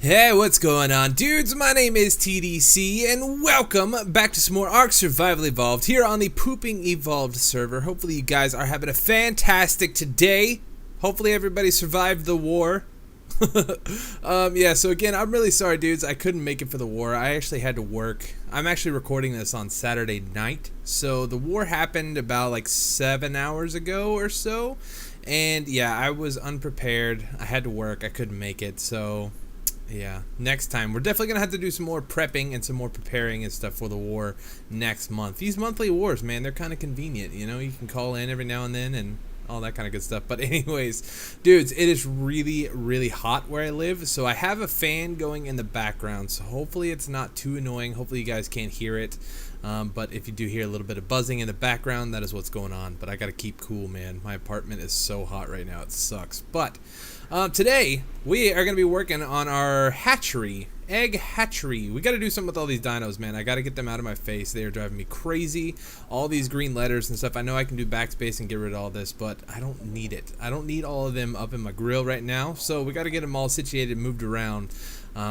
Hey, what's going on, dudes? My name is TDC, and welcome back to some more Ark Survival Evolved here on the Pooping Evolved server. Hopefully you guys are having a fantastic today. Hopefully everybody survived the war. Yeah, so again, I'm really sorry, dudes. I couldn't make it for the war. I actually had to work. I'm actually recording this on Saturday night. So the war happened about like 7 hours ago or so. And yeah, I was unprepared. I had to work. I couldn't make it, so... yeah, next time we're definitely gonna have to do some more prepping and some more preparing and stuff for the war next month. These monthly wars, man, they're kind of convenient, you know. You can call in every now and then and all that kind of good stuff. But anyways, dudes, it is really hot where I live, so I have a fan going in the background, so hopefully it's not too annoying. Hopefully you guys can't hear it, but if you do hear a little bit of buzzing in the background, that is what's going on. But I gotta keep cool, man. My apartment is so hot right now, it sucks. But today we are gonna be working on our hatchery, egg hatchery. We gotta do something with all these dinos, man. I gotta get them out of my face. They are driving me crazy. All these green letters and stuff. I know I can do backspace and get rid of all this, but I don't need it. I don't need all of them up in my grill right now. So we gotta get them all situated, moved around.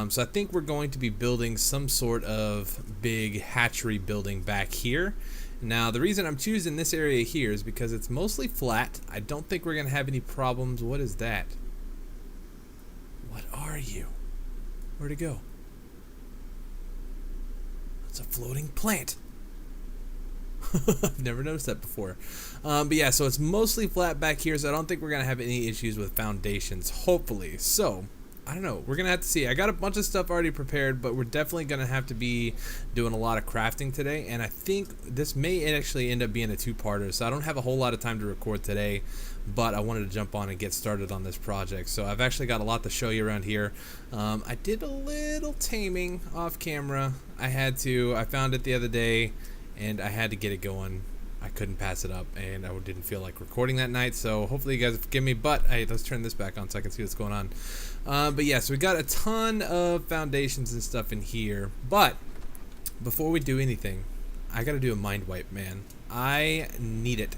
So I think we're going to be building some sort of big hatchery building back here. Now, the reason I'm choosing this area here is because it's mostly flat. I don't think we're gonna have any problems. What is that? What are you? Where'd it go? It's a floating plant. I've never noticed that before. But yeah, so it's mostly flat back here, so I don't think we're going to have any issues with foundations, hopefully. So, I don't know. We're going to have to see. I got a bunch of stuff already prepared, but we're definitely going to have to be doing a lot of crafting today. And I think this may actually end up being a two-parter, so I don't have a whole lot of time to record today. But I wanted to jump on and get started on this project. So I've actually got a lot to show you around here. I did a little taming off camera. I found it the other day, and I had to get it going. I couldn't pass it up, and I didn't feel like recording that night, so hopefully you guys forgive me. But hey, let's turn this back on so I can see what's going on. But yeah, so we got a ton of foundations and stuff in here. But before we do anything, I gotta do a mind wipe, man. I need it.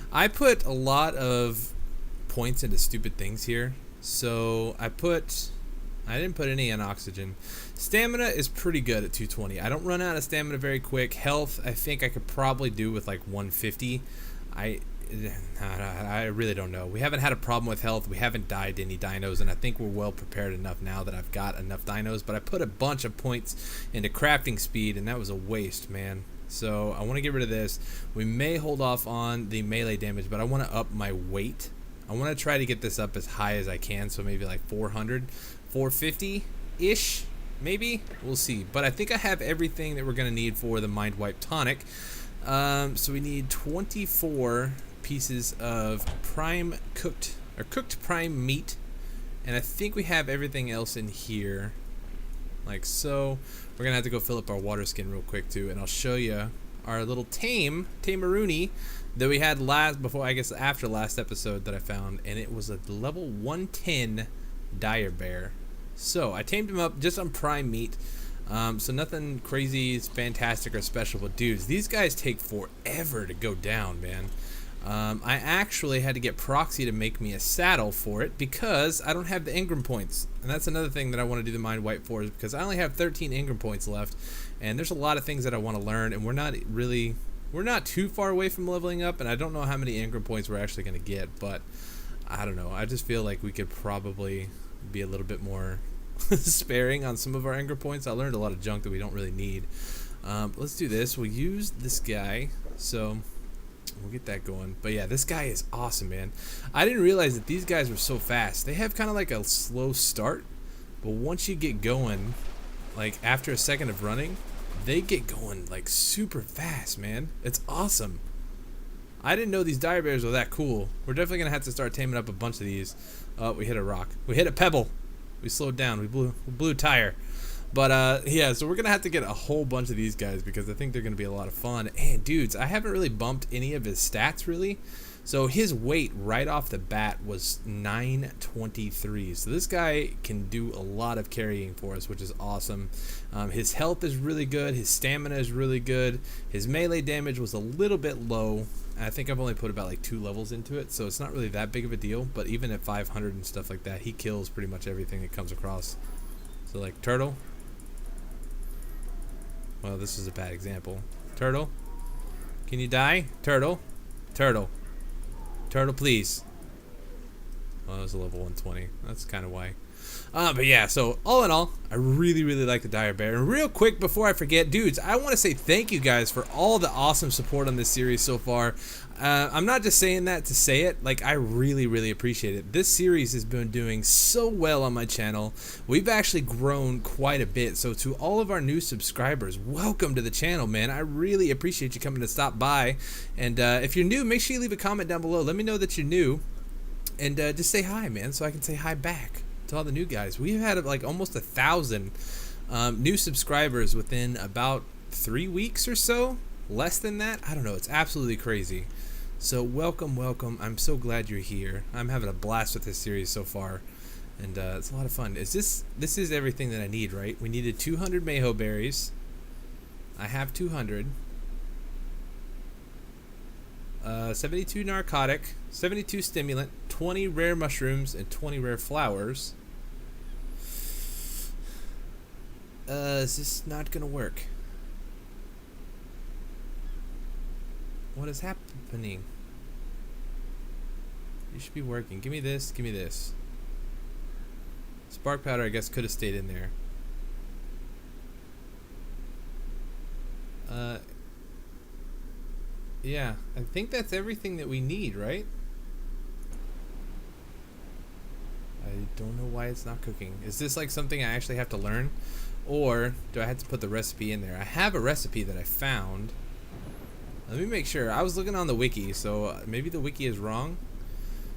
I put a lot of points into stupid things here. So I didn't put any in oxygen. Stamina is pretty good at 220. I don't run out of stamina very quick. Health, I think I could probably do with like 150. I really don't know. We haven't had a problem with health. We haven't died to any dinos, and I think we're well prepared enough now that I've got enough dinos. But I put a bunch of points into crafting speed, and that was a waste, man. So I want to get rid of this. We may hold off on the melee damage, but I want to up my weight. I want to try to get this up as high as I can, so maybe like 400, 450-ish, maybe? We'll see. But I think I have everything that we're going to need for the Mind Wipe tonic. So we need 24 pieces of cooked prime meat, and I think we have everything else in here. Like so. We're gonna have to go fill up our water skin real quick too, and I'll show you our little tamaroonie that we had after last episode that I found, and it was a level 110 dire bear. So I tamed him up just on prime meat, so nothing crazy, fantastic or special. But dudes, these guys take forever to go down, man. I actually had to get Proxy to make me a saddle for it because I don't have the Engram points. And that's another thing that I want to do the mind wipe for, is because I only have 13 Engram points left. And there's a lot of things that I want to learn, and we're not too far away from leveling up, and I don't know how many Engram points we're actually going to get, but I don't know. I just feel like we could probably be a little bit more sparing on some of our Engram points. I learned a lot of junk that we don't really need. Let's do this. We'll use this guy. So... we'll get that going. But yeah, this guy is awesome, man. I didn't realize that these guys were so fast. They have kind of like a slow start, but once you get going, like after a second of running, they get going like super fast, man. It's awesome. I didn't know these dire bears were that cool. We're definitely gonna have to start taming up a bunch of these. Oh, we hit a rock. We hit a pebble. We slowed down. We blew a tire. But yeah, so we're gonna have to get a whole bunch of these guys because I think they're gonna be a lot of fun. And dudes, I haven't really bumped any of his stats really. So his weight right off the bat was 923. So this guy can do a lot of carrying for us, which is awesome. His health is really good. His stamina is really good. His melee damage was a little bit low. I think I've only put about like 2 levels into it, so it's not really that big of a deal. But even at 500 and stuff like that, he kills pretty much everything that comes across. So like turtle. Well, this is a bad example. Turtle. Can you die? Turtle. Turtle. Turtle, please. Well, it was a level 120. That's kind of why. But yeah, so all in all, I really, really like the dire bear. And real quick, before I forget, dudes, I want to say thank you guys for all the awesome support on this series so far. I'm not just saying that to say it. Like, I really, really appreciate it. This series has been doing so well on my channel. We've actually grown quite a bit. So to all of our new subscribers, welcome to the channel, man. I really appreciate you coming to stop by. And if you're new, make sure you leave a comment down below. Let me know that you're new. And just say hi, man, so I can say hi back to all the new guys. We've had like almost 1,000 new subscribers within about 3 weeks or so. Less than that, I don't know. It's absolutely crazy. So welcome, welcome. I'm so glad you're here. I'm having a blast with this series so far, and it's a lot of fun. This is everything that I need, right? We needed 200 mayho berries. I have 200. 72 narcotic, 72 stimulant, 20 rare mushrooms, and 20 rare flowers. Is this not gonna work? What is happening? You should be working. Give me this, give me this. Spark powder, I guess, could have stayed in there. Yeah, I think that's everything that we need, right? I don't know why it's not cooking. Is this like something I actually have to learn? Or do I have to put the recipe in there? I have a recipe that I found. Let me make sure. I was looking on the wiki, so maybe the wiki is wrong.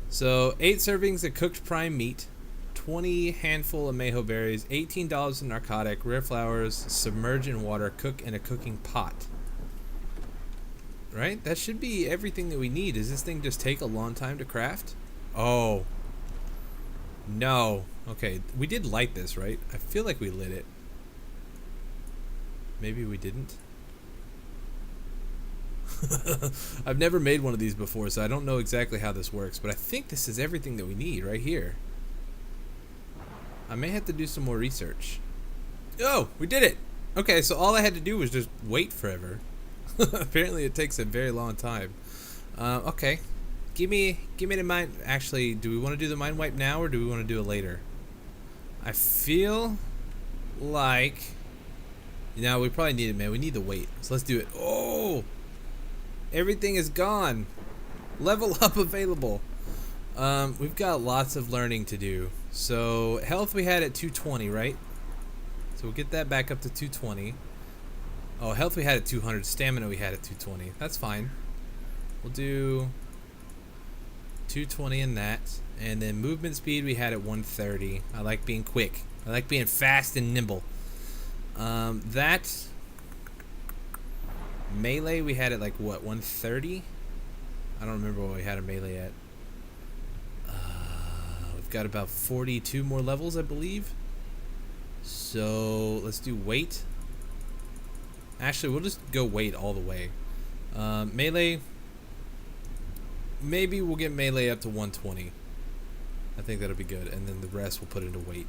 So 8 servings of cooked prime meat, 20 handful of mayho berries, $18 of narcotic, rare flowers, submerge in water, cook in a cooking pot. Right? That should be everything that we need. Does this thing just take a long time to craft? Oh. No. Okay, we did light this, right? I feel like we lit it. Maybe we didn't. I've never made one of these before, so I don't know exactly how this works, but I think this is everything that we need right here. I may have to do some more research. Oh, we did it! Okay, so all I had to do was just wait forever. Apparently it takes a very long time. Okay. Give me the mind. Actually, do we want to do the mind wipe now or do we want to do it later? I feel like... No, we probably need it, man. We need the weight. So let's do it. Oh! Everything is gone. Level up available. We've got lots of learning to do. So health we had at 220, right? So we'll get that back up to 220. Oh, health we had at 200. Stamina we had at 220. That's fine. We'll do 220 in that. And then movement speed we had at 130. I like being quick. I like being fast and nimble. That melee we had at like what, 130? I don't remember what we had a melee at. We've got about 42 more levels, I believe. So let's do weight. Actually, we'll just go weight all the way. Melee. Maybe we'll get melee up to 120. I think that'll be good, and then the rest we'll put into weight.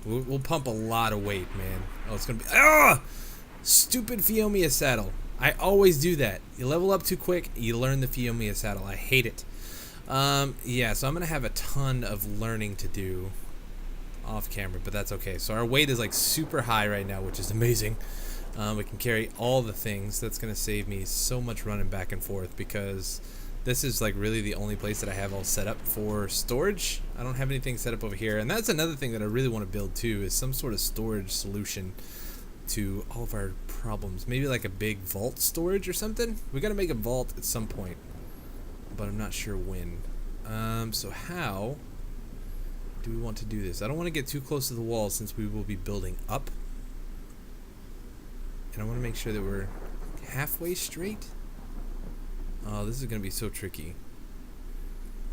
We'll pump a lot of weight, man. Oh, it's gonna be stupid Fiomia saddle. I always do that. You level up too quick, you learn the Fiomia saddle. I hate it. Yeah, so I'm gonna have a ton of learning to do off camera, but that's okay. So our weight is like super high right now, which is amazing. We can carry all the things. That's gonna save me so much running back and forth because this is like really the only place that I have all set up for storage. I don't have anything set up over here, and that's another thing that I really want to build too, is some sort of storage solution to all of our problems. Maybe like a big vault storage or something. We gotta make a vault at some point, but I'm not sure when. So how do we want to do this? I don't want to get too close to the wall since we will be building up, and I want to make sure that we're halfway straight. Oh, this is gonna be so tricky.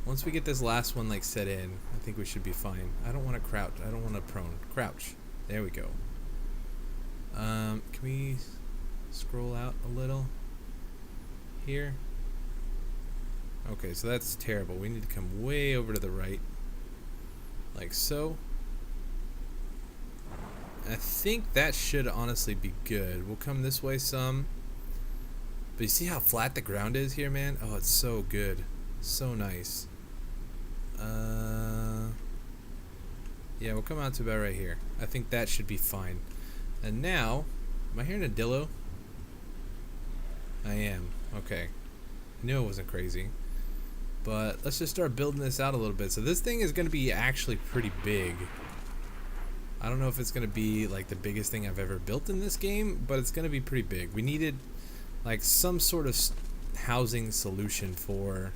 Once we get this last one like set in, I think we should be fine. I don't want to crouch. I don't want to prone. Crouch. There we go. Can we scroll out a little here? Okay, so that's terrible. We need to come way over to the right, like so. I think that should honestly be good. We'll come this way some. But you see how flat the ground is here, man? Oh, it's so good. So nice. Yeah, we'll come out to about right here. I think that should be fine. And now, am I hearing a dillo? I am. Okay. I knew it wasn't crazy. But let's just start building this out a little bit. So this thing is going to be actually pretty big. I don't know if it's going to be like the biggest thing I've ever built in this game, but it's going to be pretty big. We needed like some sort of housing solution for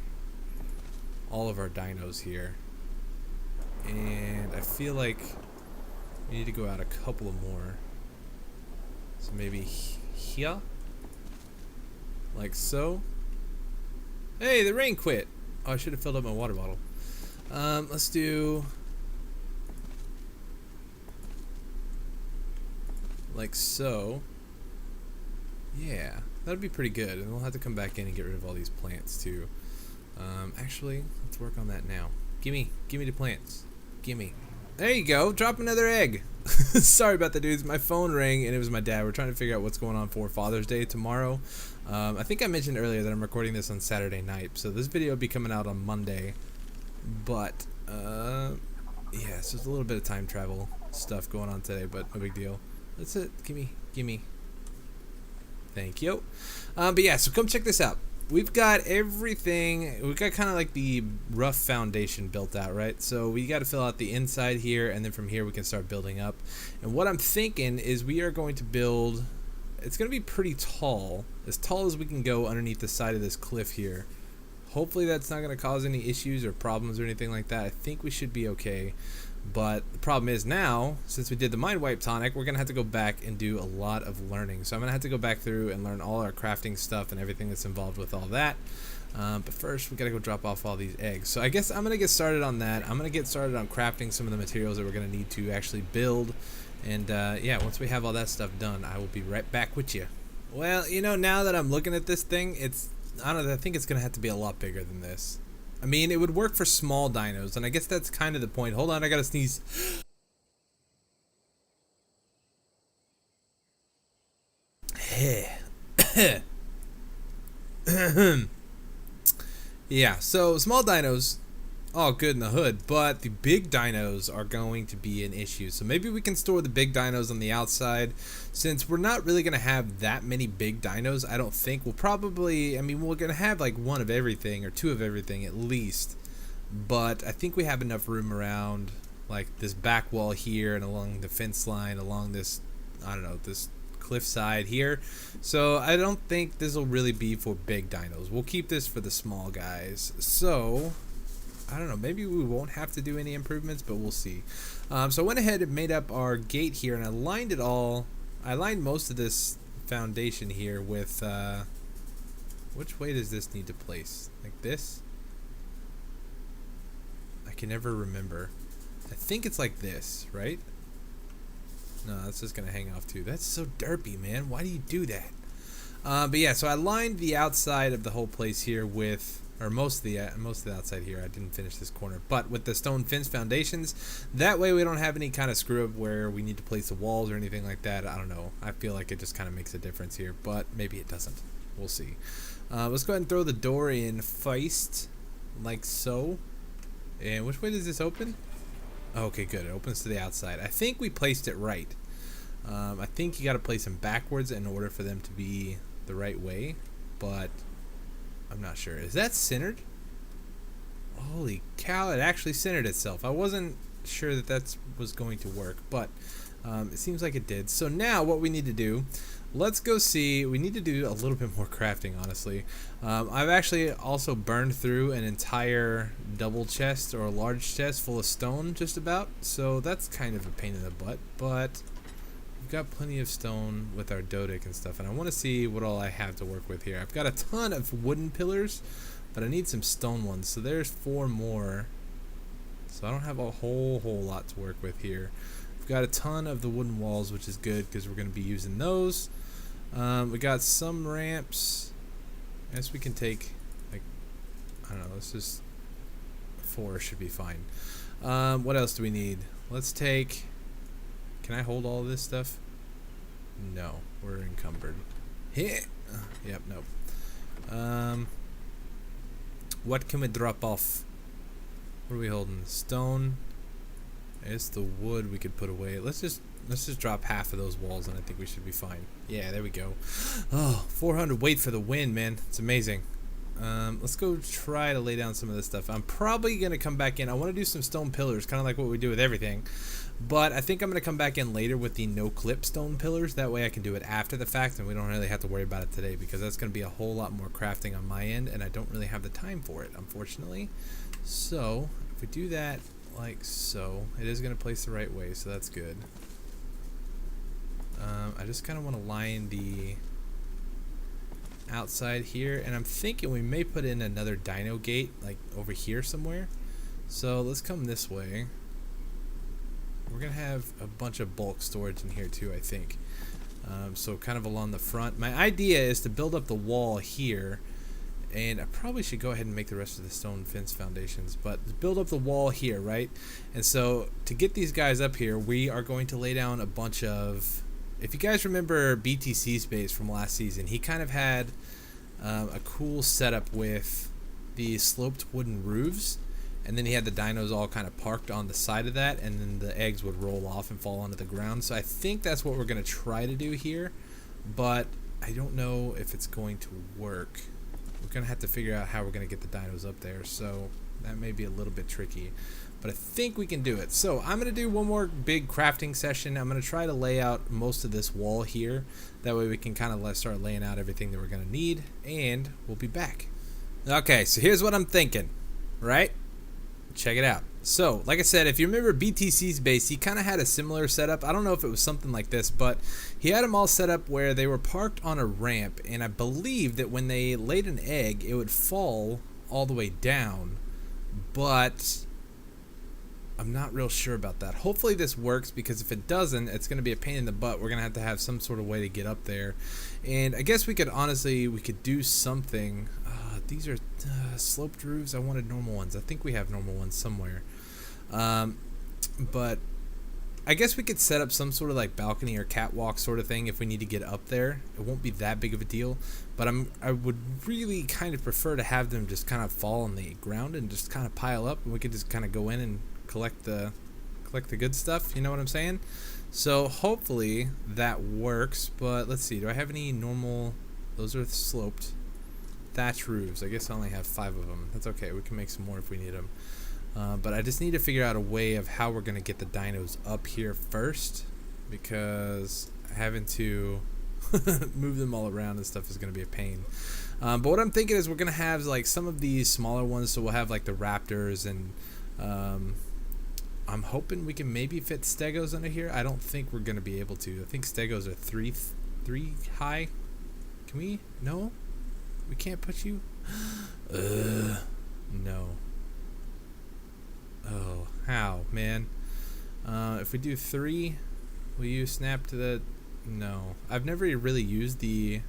all of our dinos here. And I feel like we need to go out a couple of more. So maybe here? Like so. Hey, the rain quit. Oh, I should have filled up my water bottle. Let's do like so. Yeah, that'd be pretty good. And we'll have to come back in and get rid of all these plants too. Actually, let's work on that now. Gimme the plants. Gimme. There you go. Drop another egg. Sorry about that, dudes. My phone rang and it was my dad. We're trying to figure out what's going on for Father's Day tomorrow. I think I mentioned earlier that I'm recording this on Saturday night, so this video will be coming out on Monday. But yeah, so there's a little bit of time travel stuff going on today, but no big deal. That's it. Gimme. Thank you. But yeah, so come check this out. We've got everything. We've got kind of like the rough foundation built out, right? So we got to fill out the inside here, and then from here we can start building up. And what I'm thinking is we are going to build. It's going to be pretty tall as we can go underneath the side of this cliff here. Hopefully that's not going to cause any issues or problems or anything like that. I think we should be okay. But the problem is now, since we did the mind wipe tonic, we're going to have to go back and do a lot of learning. So I'm going to have to go back through and learn all our crafting stuff and everything that's involved with all that. But first, we got to go drop off all these eggs. So I guess I'm going to get started on that. I'm going to get started on crafting some of the materials that we're going to need to actually build. And yeah, once we have all that stuff done, I will be right back with you. Well, you know, now that I'm looking at this thing, I don't know, I think it's going to have to be a lot bigger than this. I mean, it would work for small dinos, and I guess that's kind of the point. Hold on, I gotta sneeze. Yeah, so small dinos, all good in the hood, but the big dinos are going to be an issue. So maybe we can store the big dinos on the outside. Since we're not really going to have that many big dinos, I don't think we'll probably, I mean, we're going to have like one of everything or two of everything at least. But I think we have enough room around like this back wall here and along the fence line, along this, I don't know, this cliffside here. So I don't think this will really be for big dinos. We'll keep this for the small guys. So I don't know, maybe we won't have to do any improvements, but we'll see. So I went ahead and made up our gate here, and I lined it all. I lined most of this foundation here with, which way does this need to place? Like this? I can never remember. I think it's like this, right? No, that's just gonna hang off too. That's so derpy, man. Why do you do that? But yeah, so I lined the outside of the whole place here with, or most of the outside here. I didn't finish this corner, but with the stone fence foundations. That way we don't have any kind of screw up where we need to place the walls or anything like that. I don't know. I feel like it just kind of makes a difference here, but maybe it doesn't. We'll see. Let's go ahead and throw the door in first, like so. And which way does this open? Okay, good. It opens to the outside. I think we placed it right. I think you got to place them backwards in order for them to be the right way, but I'm not sure. Is that centered? Holy cow, it actually centered itself. I wasn't sure that was going to work, but it seems like it did. So now what we need to do, let's go see. We need to do a little bit more crafting, honestly. I've actually also burned through an entire double chest or a large chest full of stone just about. So that's kind of a pain in the butt, but we've got plenty of stone with our dodic and stuff, and I want to see what all I have to work with here. I've got a ton of wooden pillars, but I need some stone ones. So there's 4 more. So I don't have a whole lot to work with here. We've got a ton of the wooden walls, which is good because we're going to be using those. We got some ramps. I guess we can take, like, I don't know, let's just 4 should be fine. What else do we need? Let's take, Can I hold all of this stuff? No, we're encumbered. Hit. Yep, nope. What can we drop off? What are we holding? Stone. It's the wood we could put away. Let's just drop half of those walls and I think we should be fine. Yeah, there we go. Oh, 400 weight for the win, man. It's amazing. Let's go try to lay down some of this stuff. I'm probably going to come back in. I want to do some stone pillars, kind of like what we do with everything. But I think I'm going to come back in later with the no-clip stone pillars. That way I can do it after the fact and we don't really have to worry about it today because that's going to be a whole lot more crafting on my end and I don't really have the time for it, unfortunately. So, if we do that like so, it is going to place the right way, so that's good. I just kind of want to line the outside here, and I'm thinking we may put in another dino gate like over here somewhere. So let's come this way. We're gonna have a bunch of bulk storage in here too, I think. So kind of along the front. My idea is to build up the wall here, and I probably should go ahead and make the rest of the stone fence foundations, but build up the wall here, right? And so to get these guys up here, we are going to lay down a bunch of, if you guys remember BTC's base from last season, he kind of had a cool setup with the sloped wooden roofs, and then he had the dinos all kind of parked on the side of that, and then the eggs would roll off and fall onto the ground. So I think that's what we're going to try to do here, but I don't know if it's going to work. We're going to have to figure out how we're going to get the dinos up there, so that may be a little bit tricky. But I think we can do it. So I'm going to do one more big crafting session. I'm going to try to lay out most of this wall here. That way we can kind of start laying out everything that we're going to need. And we'll be back. Okay, so here's what I'm thinking. Right? Check it out. So, like I said, if you remember BTC's base, he kind of had a similar setup. I don't know if it was something like this, but he had them all set up where they were parked on a ramp. And I believe that when they laid an egg, it would fall all the way down. But I'm not real sure about that. Hopefully this works, because if it doesn't, it's going to be a pain in the butt. We're going to have some sort of way to get up there. And I guess we could do something. These are sloped roofs. I wanted normal ones. I think we have normal ones somewhere. But I guess we could set up some sort of like balcony or catwalk sort of thing if we need to get up there. It won't be that big of a deal. But I would really kind of prefer to have them just kind of fall on the ground and just kind of pile up, and we could just kind of go in and collect the good stuff. You know what I'm saying? So hopefully that works. But let's see. Do I have any normal? Those are sloped thatch roofs. I guess I only have 5 of them. That's okay. We can make some more if we need them. But I just need to figure out a way of how we're gonna get the dinos up here first, because having to move them all around and stuff is gonna be a pain. But what I'm thinking is we're gonna have like some of these smaller ones. So we'll have like the raptors, and I'm hoping we can maybe fit stegos under here. I don't think we're gonna be able to. I think stegos are three high. Can we? No, we can't put you. No. Oh, how, man? If we do 3, will you snap to the? No, I've never really used the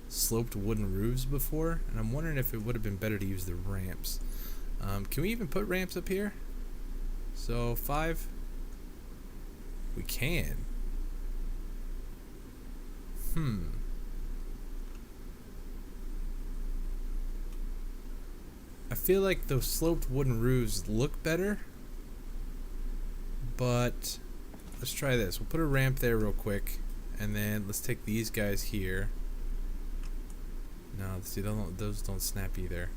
sloped wooden roofs before, and I'm wondering if it would have been better to use the ramps. Can we even put ramps up here? So 5. We can. I feel like those sloped wooden roofs look better, but let's try this. We'll put a ramp there real quick, and then let's take these guys here. No, see, those don't snap either.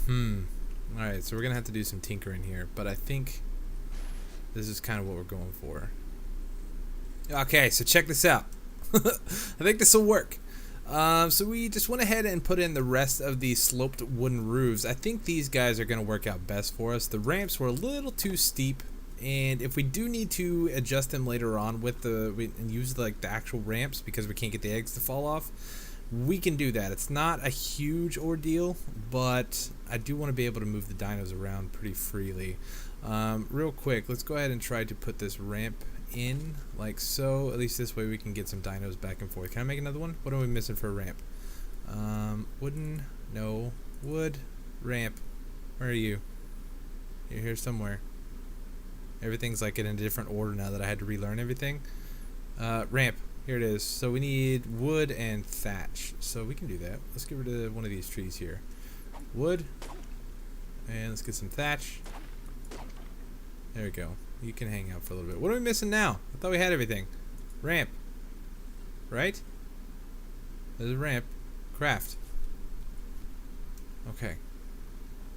Alright, so we're gonna have to do some tinkering here, but I think this is kind of what we're going for. Okay, so check this out. I think this will work. So we just went ahead and put in the rest of the sloped wooden roofs. I think these guys are going to work out best for us. The ramps were a little too steep, and if we do need to adjust them later on with and use like the actual ramps because we can't get the eggs to fall off, we can do that. It's not a huge ordeal, but I do want to be able to move the dinos around pretty freely. Real quick, let's go ahead and try to put this ramp in like so. At least this way we can get some dinos back and forth. Can I make another one? What are we missing for a ramp? Wooden, no, wood, ramp. Where are you? You're here somewhere. Everything's like in a different order now that I had to relearn everything. Ramp. Here it is. So we need wood and thatch. So we can do that. Let's get rid of one of these trees here. Wood. And let's get some thatch. There we go. You can hang out for a little bit. What are we missing now? I thought we had everything. Ramp. Right? There's a ramp. Craft. Okay.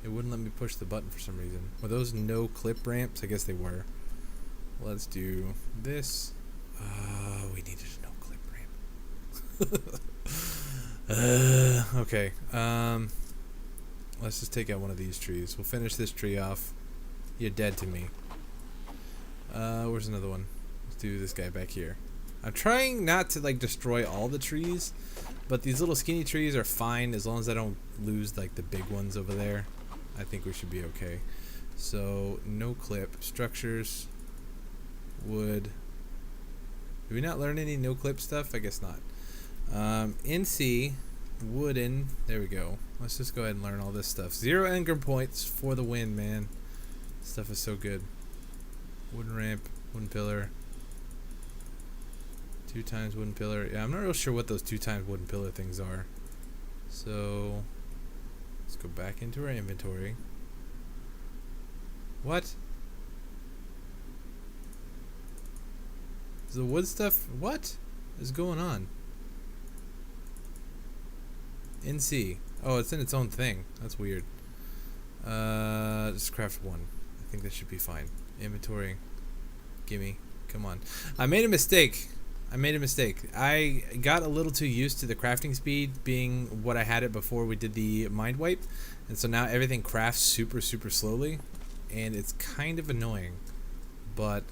It wouldn't let me push the button for some reason. Were those no clip ramps? I guess they were. Let's do this. We needed a no clip ramp. Okay. Let's just take out one of these trees. We'll finish this tree off. You're dead to me. Where's another one? Let's do this guy back here. I'm trying not to like destroy all the trees, but these little skinny trees are fine as long as I don't lose like the big ones over there. I think we should be okay. So no clip structures, wood. Did we not learn any no clip stuff? I guess not. NC wooden. There we go. Let's just go ahead and learn all this stuff. 0 engram points for the win, man. This stuff is so good. Wooden ramp, wooden pillar. 2 times wooden pillar. Yeah, I'm not real sure what those 2 times wooden pillar things are. So let's go back into our inventory. What? Is the wood stuff? What is going on? NC. Oh, it's in its own thing. That's weird. Just craft 1. I think that should be fine. Inventory. Gimme. Come on. I made a mistake. I got a little too used to the crafting speed being what I had it before we did the mind wipe. And so now everything crafts super slowly. And it's kind of annoying. But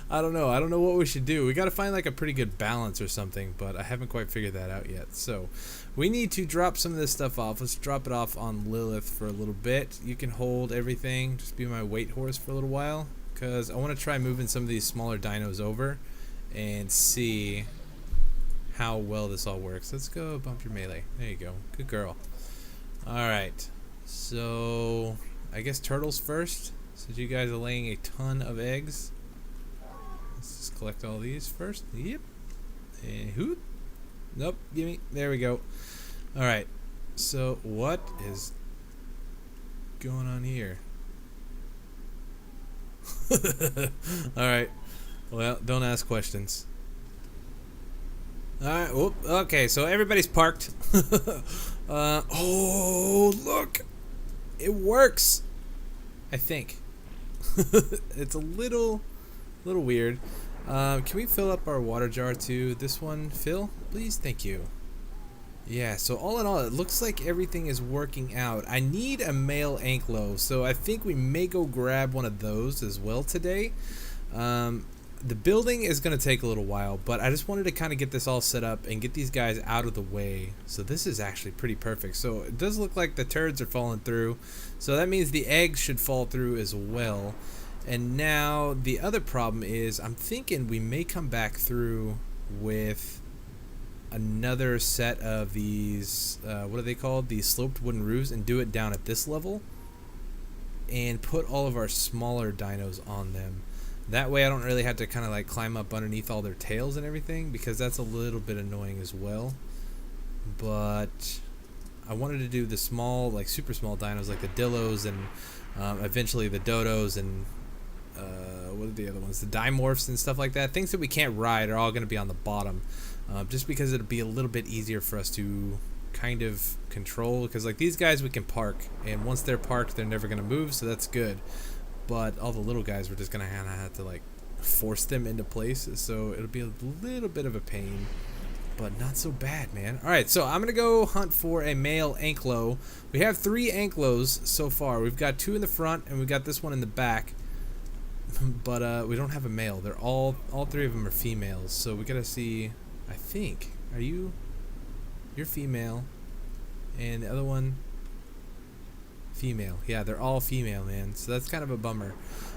I don't know. I don't know what we should do. We got to find like a pretty good balance or something, but I haven't quite figured that out yet. So we need to drop some of this stuff off. Let's drop it off on Lilith for a little bit. You can hold everything. Just be my weight horse for a little while, because I want to try moving some of these smaller dinos over and see how well this all works. Let's go bump your melee. There you go. Good girl. Alright. So I guess turtles first, since you guys are laying a ton of eggs. Let's just collect all these first. Yep. And hoot. Nope. Gimme. There we go. Alright. So what is going on here? Alright. Well, don't ask questions. Alright, okay, so everybody's parked. Oh, look! It works! I think. It's a little weird. Can we fill up our water jar too? This one, fill, please? Thank you. Yeah, so all in all, it looks like everything is working out. I need a male anklo, so I think we may go grab one of those as well today. The building is going to take a little while, but I just wanted to kind of get this all set up and get these guys out of the way. So this is actually pretty perfect. So it does look like the turds are falling through. So that means the eggs should fall through as well. And now the other problem is I'm thinking we may come back through with another set of these, what are they called? These sloped wooden roofs, and do it down at this level. And put all of our smaller dinos on them. That way I don't really have to kind of like climb up underneath all their tails and everything, because that's a little bit annoying as well. But I wanted to do the small, like super small dinos like the dillos and eventually the dodos and what are the other ones? The dimorphs and stuff like that. Things that we can't ride are all going to be on the bottom, just because it'll be a little bit easier for us to kind of control, because like these guys we can park, and once they're parked they're never going to move, so that's good. But all the little guys, we're just going to have to like force them into place. So it'll be a little bit of a pain, but not so bad, man. All right, so I'm going to go hunt for a male anklo. We have 3 anklos so far. We've got 2 in the front, and we've got this one in the back. But we don't have a male. They're all 3 of them are females. So we got to see, I think, you're female. And the other one, female. Yeah, they're all female, man. So that's kind of a bummer.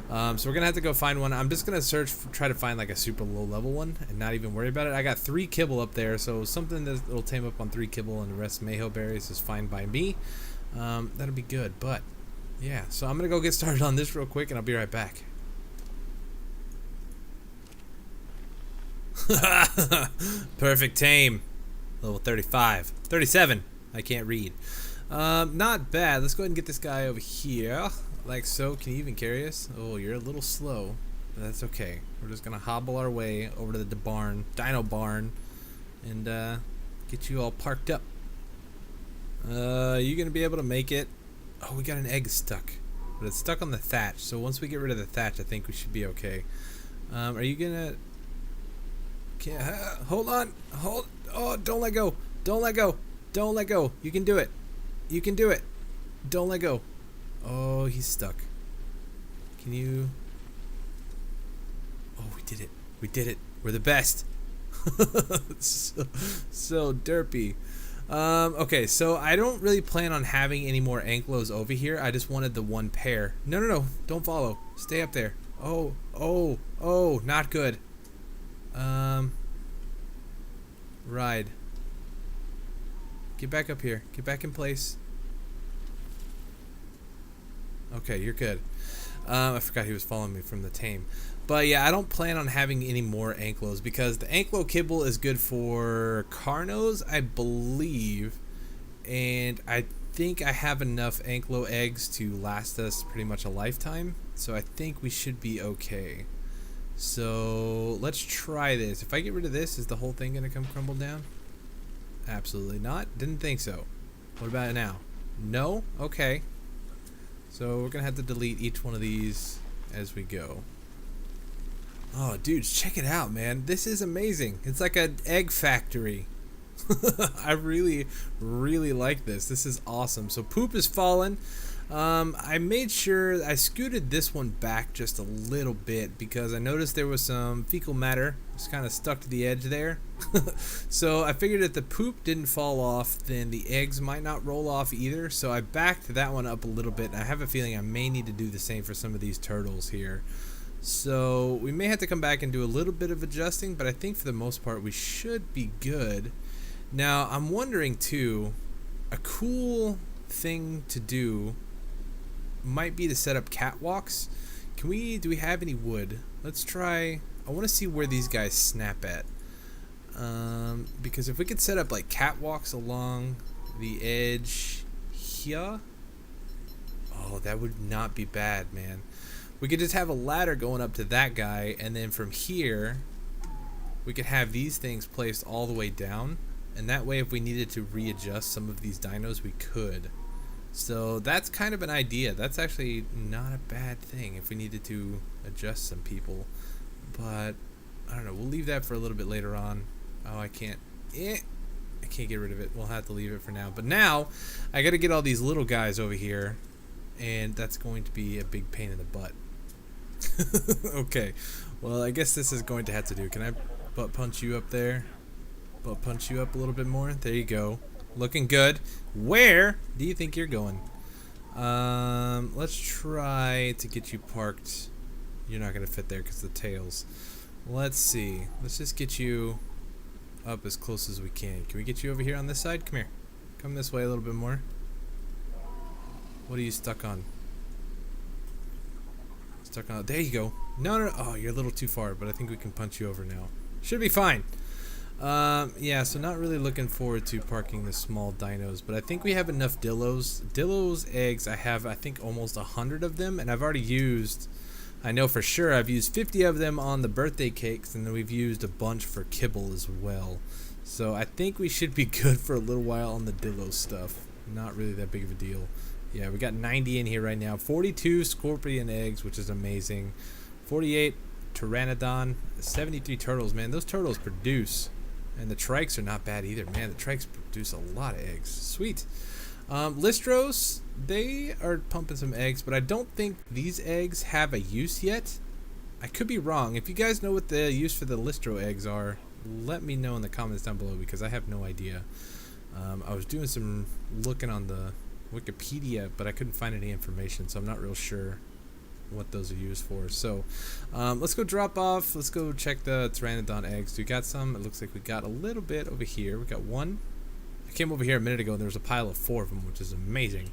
So we're gonna have to go find one. I'm just gonna try to find like a super low level one and not even worry about it. I got 3 kibble up there, so something that'll tame up on 3 kibble and the rest mayho berries is fine by me. That'll be good. But Yeah, so I'm gonna go get started on this real quick, and I'll be right back. Perfect tame. Level 35. 37. I can't read. Not bad. Let's go ahead and get this guy over here. Like so. Can you even carry us? Oh, you're a little slow. But that's okay. We're just gonna hobble our way over to the barn, dino barn, and get you all parked up. You gonna be able to make it? Oh, we got an egg stuck. But it's stuck on the thatch. So once we get rid of the thatch, I think we should be okay. Are you gonna... hold on. Oh, don't let go. Don't let go. Don't let go. You can do it. You can do it. Don't let go. Oh, he's stuck. Can you... Oh, we did it. We did it. We're the best. so derpy. Okay, so I don't really plan on having any more anklos over here. I just wanted the one pair. No. Don't follow. Stay up there. Oh, not good. Ride. Get back up here. Get back in place. Okay, you're good. I forgot he was following me from the tame. But yeah, I don't plan on having any more anklos because the anklo kibble is good for carnos, I believe. And I think I have enough anklo eggs to last us pretty much a lifetime. So I think we should be okay. So let's try this. If I get rid of this, is the whole thing gonna come crumble down? Absolutely not. Didn't think so. What about it now? No? Okay. So we're gonna have to delete each one of these as we go. Oh, dudes, check it out, man. This is amazing. It's like an egg factory. I really like this. This is awesome. So poop is fallen. I made sure I scooted this one back just a little bit because I noticed there was some fecal matter. It's kind of stuck to the edge there. So I figured if the poop didn't fall off, then the eggs might not roll off either. So I backed that one up a little bit, and I have a feeling I may need to do the same for some of these turtles here. So we may have to come back and do a little bit of adjusting, but I think for the most part we should be good. Now I'm wondering too, a cool thing to do might be to set up catwalks. Do we have any wood? Let's try. I want to see where these guys snap at. Because if we could set up like catwalks along the edge here, oh, that would not be bad, man. We could just have a ladder going up to that guy, and then from here we could have these things placed all the way down, and that way if we needed to readjust some of these dinos, we could. So that's kind of an idea. That's actually not a bad thing if we needed to adjust some people. But I don't know, we'll leave that for a little bit later on. Oh, I can't get rid of it. We'll have to leave it for now. But now I gotta get all these little guys over here, and that's going to be a big pain in the butt. Okay, well, I guess this is going to have to do. Can I butt punch you up there? Butt punch you up a little bit more? There you go. Looking good. Where do you think you're going? Let's try to get you parked. You're not going to fit there because of the tails. Let's see. Let's just get you up as close as we can. Can we get you over here on this side? Come here. Come this way a little bit more. What are you stuck on? Stuck on. There you go. No. Oh, you're a little too far, but I think we can punch you over now. Should be fine. Yeah, so not really looking forward to parking the small dinos, but I think we have enough dillos. Dillos eggs, I have, I think, almost 100 of them, and I've already used, I know for sure, I've used 50 of them on the birthday cakes, and then we've used a bunch for kibble as well. So I think we should be good for a little while on the dillo stuff. Not really that big of a deal. Yeah, we got 90 in here right now. 42 scorpion eggs, which is amazing. 48 pteranodon. 73 turtles, man. Those turtles produce. And the trikes are not bad either. Man, the trikes produce a lot of eggs. Sweet. Listros, they are pumping some eggs, but I don't think these eggs have a use yet. I could be wrong. If you guys know what the use for the Listro eggs are, let me know in the comments down below because I have no idea. I was doing some looking on the Wikipedia, but I couldn't find any information, so I'm not real sure what those are used for. So let's go drop off. Let's go check the pteranodon eggs. We got some. It looks like we got a little bit over here. We got one. I came over here a minute ago and there was a pile of 4 of them, which is amazing.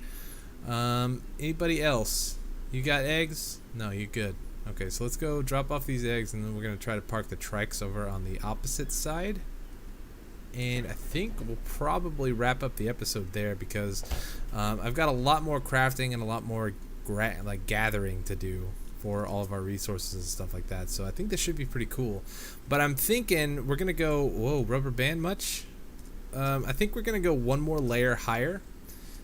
Anybody else? You got eggs? No, you're good. Okay, so let's go drop off these eggs, and then we're gonna try to park the trikes over on the opposite side. And I think we'll probably wrap up the episode there because I've got a lot more crafting and a lot more gathering to do for all of our resources and stuff like that. So I think this should be pretty cool. But I'm thinking we're gonna go. Whoa, rubber band much? I think we're gonna go one more layer higher.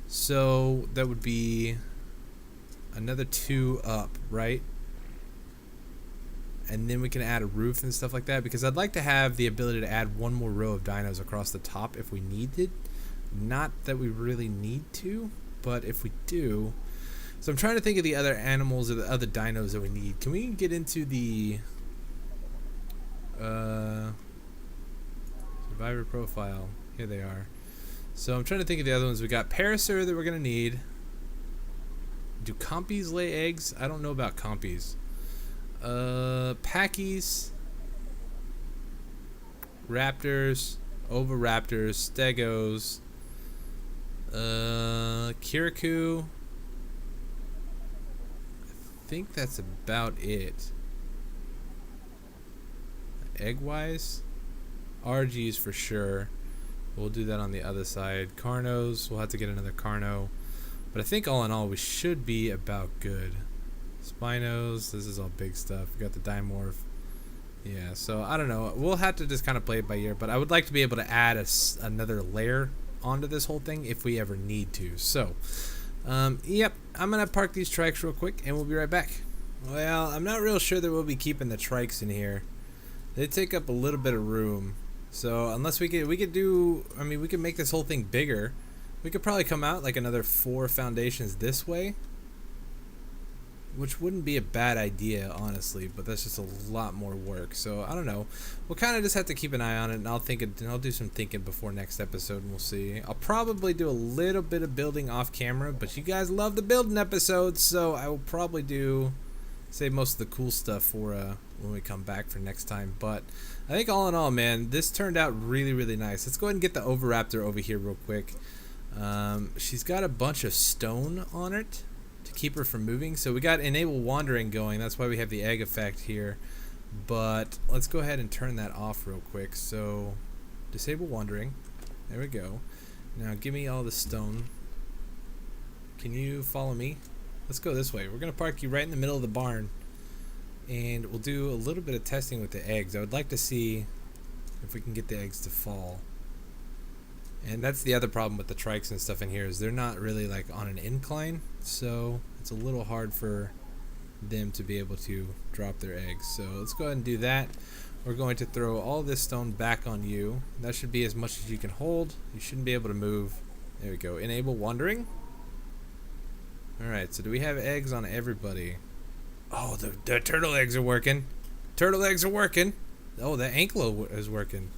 So that would be another 2 up, right? And then we can add a roof and stuff like that, because I'd like to have the ability to add one more row of dinos across the top if we needed. Not that we really need to, but if we do. So I'm trying to think of the other animals or the other dinos that we need. Can we get into the survivor profile? Here they are. So I'm trying to think of the other ones. We got Parasaur that we're going to need. Do compies lay eggs? I don't know about compies. Packies, raptors, oviraptors, stegos, kirikou. I think that's about it. Egg-wise, RGs for sure. We'll do that on the other side. Carnos, we'll have to get another Carno. But I think all in all, we should be about good. Spinos, this is all big stuff. We got the Dimorph. Yeah, so I don't know. We'll have to just kind of play it by ear, but I would like to be able to add another layer onto this whole thing if we ever need to. So, yep, I'm going to park these trikes real quick, and we'll be right back. Well, I'm not real sure that we'll be keeping the trikes in here. They take up a little bit of room. So, unless we could make this whole thing bigger. We could probably come out like another 4 foundations this way. Which wouldn't be a bad idea, honestly, but that's just a lot more work. So I don't know. We'll kind of just have to keep an eye on it, and I'll do some thinking before next episode, and we'll see. I'll probably do a little bit of building off camera, but you guys love the building episodes, so I will probably save most of the cool stuff for when we come back for next time. But I think all in all, man, this turned out really, really nice. Let's go ahead and get the oviraptor over here real quick. She's got a bunch of stone on it to keep her from moving, so we got enable wandering going. That's why we have the egg effect here, but let's go ahead and turn that off real quick. So disable wandering, there we go. Now give me all the stone. Can you follow me? Let's go this way. We're gonna park you right in the middle of the barn, and we'll do a little bit of testing with the eggs. I would like to see if we can get the eggs to fall. And that's the other problem with the trikes and stuff in here, is they're not really like on an incline, so it's a little hard for them to be able to drop their eggs. So let's go ahead and do that. We're going to throw all this stone back on you. That should be as much as you can hold. You shouldn't be able to move. There we go. Enable wandering. Alright, so do we have eggs on everybody? Oh, the turtle eggs are working. Turtle eggs are working. Oh, the anklo is working.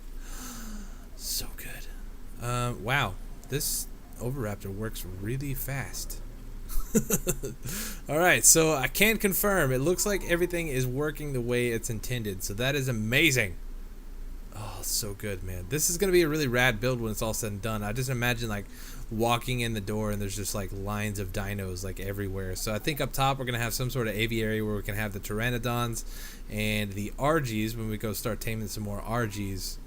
So good. Wow, this oviraptor works really fast. Alright, so I can confirm it looks like everything is working the way it's intended, so that is amazing. Oh, so good, man. This is gonna be a really rad build when it's all said and done. I just imagine like walking in the door and there's just like lines of dinos like everywhere. So I think up top we're gonna have some sort of aviary where we can have the pteranodons and the RGs when we go start taming some more RGs.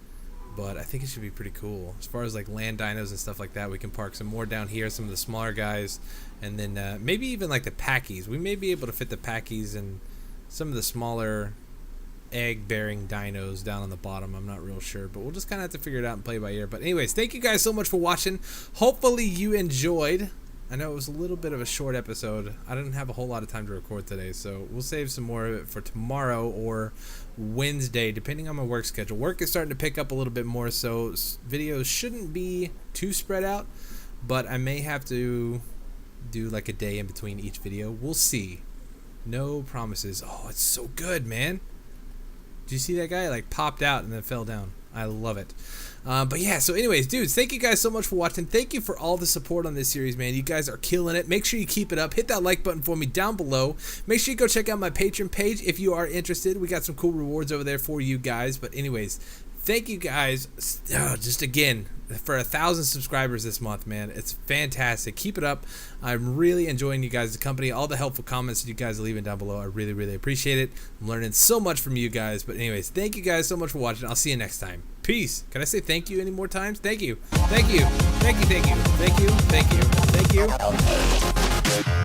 But I think it should be pretty cool. As far as like land dinos and stuff like that, we can park some more down here, some of the smaller guys, and then maybe even like the packies. We may be able to fit the packies and some of the smaller egg-bearing dinos down on the bottom. I'm not real sure, but we'll just kind of have to figure it out and play by ear. But anyways, thank you guys so much for watching. Hopefully you enjoyed. I know it was a little bit of a short episode. I didn't have a whole lot of time to record today, so we'll save some more of it for tomorrow or Wednesday, depending on my work schedule. Work is starting to pick up a little bit more, so videos shouldn't be too spread out, but I may have to do like a day in between each video. We'll see. No promises. Oh, it's so good, man. Did you see that guy? It like popped out and then fell down. I love it. But yeah, so anyways, dudes, thank you guys so much for watching. Thank you for all the support on this series, man. You guys are killing it. Make sure you keep it up. Hit that like button for me down below. Make sure you go check out my Patreon page if you are interested. We got some cool rewards over there for you guys. But anyways, thank you guys. Just again, for 1,000 subscribers this month, man. It's fantastic. Keep it up. I'm really enjoying you guys' company. All the helpful comments that you guys are leaving down below, I really, really appreciate it. I'm learning so much from you guys. But anyways, thank you guys so much for watching. I'll see you next time. Peace. Can I say thank you any more times? Thank you. Thank you. Thank you. Thank you. Thank you. Thank you. Thank you.